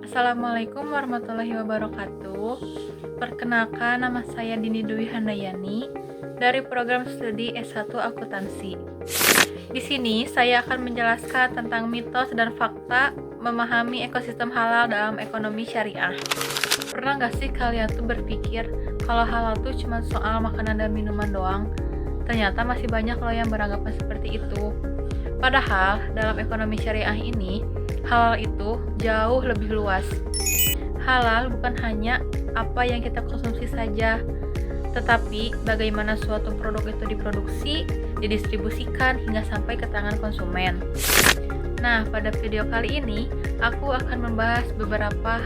Assalamualaikum warahmatullahi wabarakatuh. Perkenalkan, nama saya Dini Dwi Handayani dari program studi S1 Akuntansi. Di sini saya akan menjelaskan tentang mitos dan fakta memahami ekosistem halal dalam ekonomi syariah. Pernah nggak sih kalian tuh berpikir kalau halal tuh cuma soal makanan dan minuman doang? Ternyata masih banyak loh yang beranggapan seperti itu. Padahal dalam ekonomi syariah ini, halal itu jauh lebih luas. Halal bukan hanya apa yang kita konsumsi saja, tetapi bagaimana suatu produk itu diproduksi, didistribusikan hingga sampai ke tangan konsumen. Nah, pada video kali ini aku akan membahas beberapa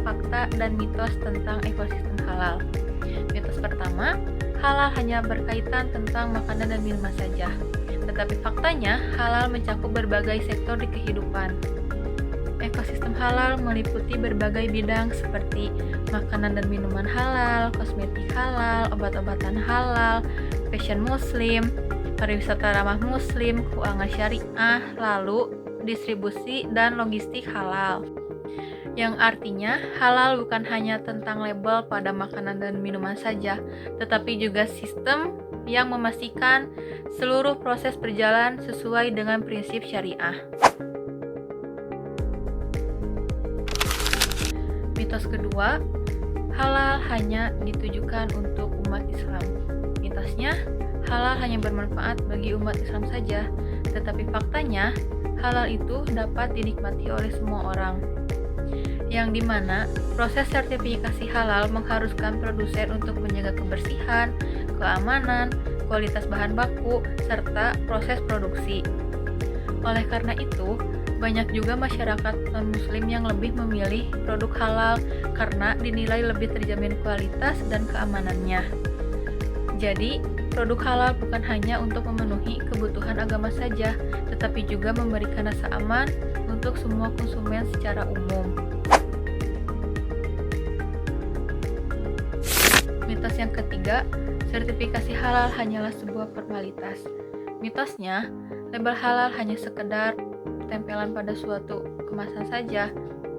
fakta dan mitos tentang ekosistem halal. Mitos pertama, halal hanya berkaitan tentang makanan dan minuman saja. Tetapi faktanya, halal mencakup berbagai sektor di kehidupan. Ekosistem halal meliputi berbagai bidang seperti makanan dan minuman halal, kosmetik halal, obat-obatan halal, fashion muslim, pariwisata ramah muslim, keuangan syariah, lalu distribusi dan logistik halal. Yang artinya, halal bukan hanya tentang label pada makanan dan minuman saja, tetapi juga sistem yang memastikan seluruh proses berjalan sesuai dengan prinsip syariah. Mitos kedua, halal hanya ditujukan untuk umat Islam. Mitosnya, halal hanya bermanfaat bagi umat Islam saja, tetapi faktanya, halal itu dapat dinikmati oleh semua orang. Yang dimana proses sertifikasi halal mengharuskan produsen untuk menjaga kebersihan, keamanan, kualitas bahan baku, serta proses produksi. Oleh karena itu, banyak juga masyarakat non-muslim yang lebih memilih produk halal karena dinilai lebih terjamin kualitas dan keamanannya. Jadi, produk halal bukan hanya untuk memenuhi kebutuhan agama saja, tetapi juga memberikan rasa aman untuk semua konsumen secara umum. Mitos yang ketiga, sertifikasi halal hanyalah sebuah formalitas. Mitosnya, label halal hanya sekedar tempelan pada suatu kemasan saja,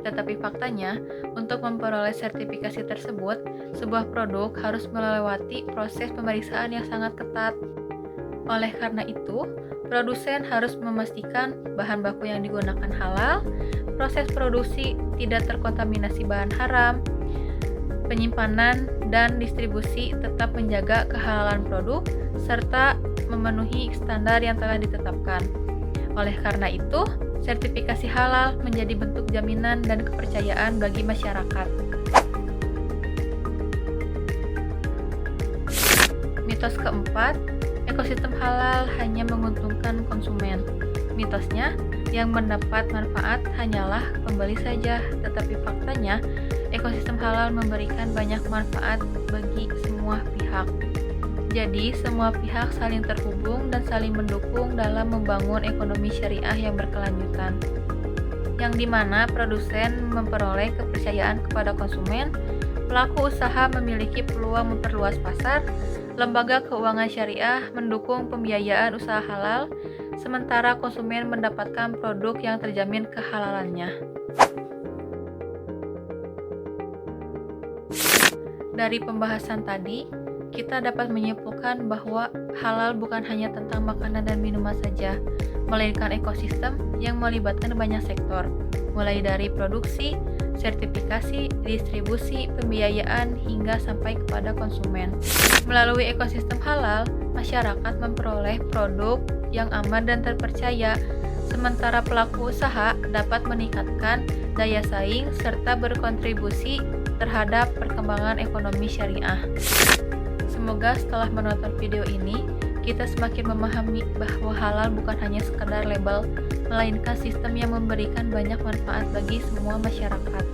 tetapi faktanya, untuk memperoleh sertifikasi tersebut, sebuah produk harus melewati proses pemeriksaan yang sangat ketat. Oleh karena itu, produsen harus memastikan bahan baku yang digunakan halal, proses produksi tidak terkontaminasi bahan haram, penyimpanan dan distribusi tetap menjaga kehalalan produk, serta memenuhi standar yang telah ditetapkan. Oleh karena itu, sertifikasi halal menjadi bentuk jaminan dan kepercayaan bagi masyarakat. Mitos keempat, ekosistem halal hanya menguntungkan konsumen. Mitosnya, yang mendapat manfaat hanyalah pembeli saja, tetapi faktanya, ekosistem halal memberikan banyak manfaat bagi semua pihak. Jadi, semua pihak saling terhubung dan saling mendukung dalam membangun ekonomi syariah yang berkelanjutan. Yang dimana produsen memperoleh kepercayaan kepada konsumen, pelaku usaha memiliki peluang memperluas pasar, lembaga keuangan syariah mendukung pembiayaan usaha halal, sementara konsumen mendapatkan produk yang terjamin kehalalannya. Dari pembahasan tadi, kita dapat menyimpulkan bahwa halal bukan hanya tentang makanan dan minuman saja, melainkan ekosistem yang melibatkan banyak sektor, mulai dari produksi, sertifikasi, distribusi, pembiayaan, hingga sampai kepada konsumen. Melalui ekosistem halal, masyarakat memperoleh produk yang aman dan terpercaya, sementara pelaku usaha dapat meningkatkan daya saing serta berkontribusi terhadap perkembangan ekonomi syariah. Semoga setelah menonton video ini, kita semakin memahami bahwa halal bukan hanya sekadar label, melainkan sistem yang memberikan banyak manfaat bagi semua masyarakat.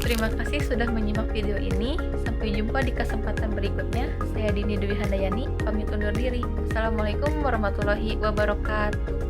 Terima kasih sudah menyimak video ini. Sampai jumpa di kesempatan berikutnya. Saya Dini Dwi Handayani, pamit undur diri. Assalamualaikum warahmatullahi wabarakatuh.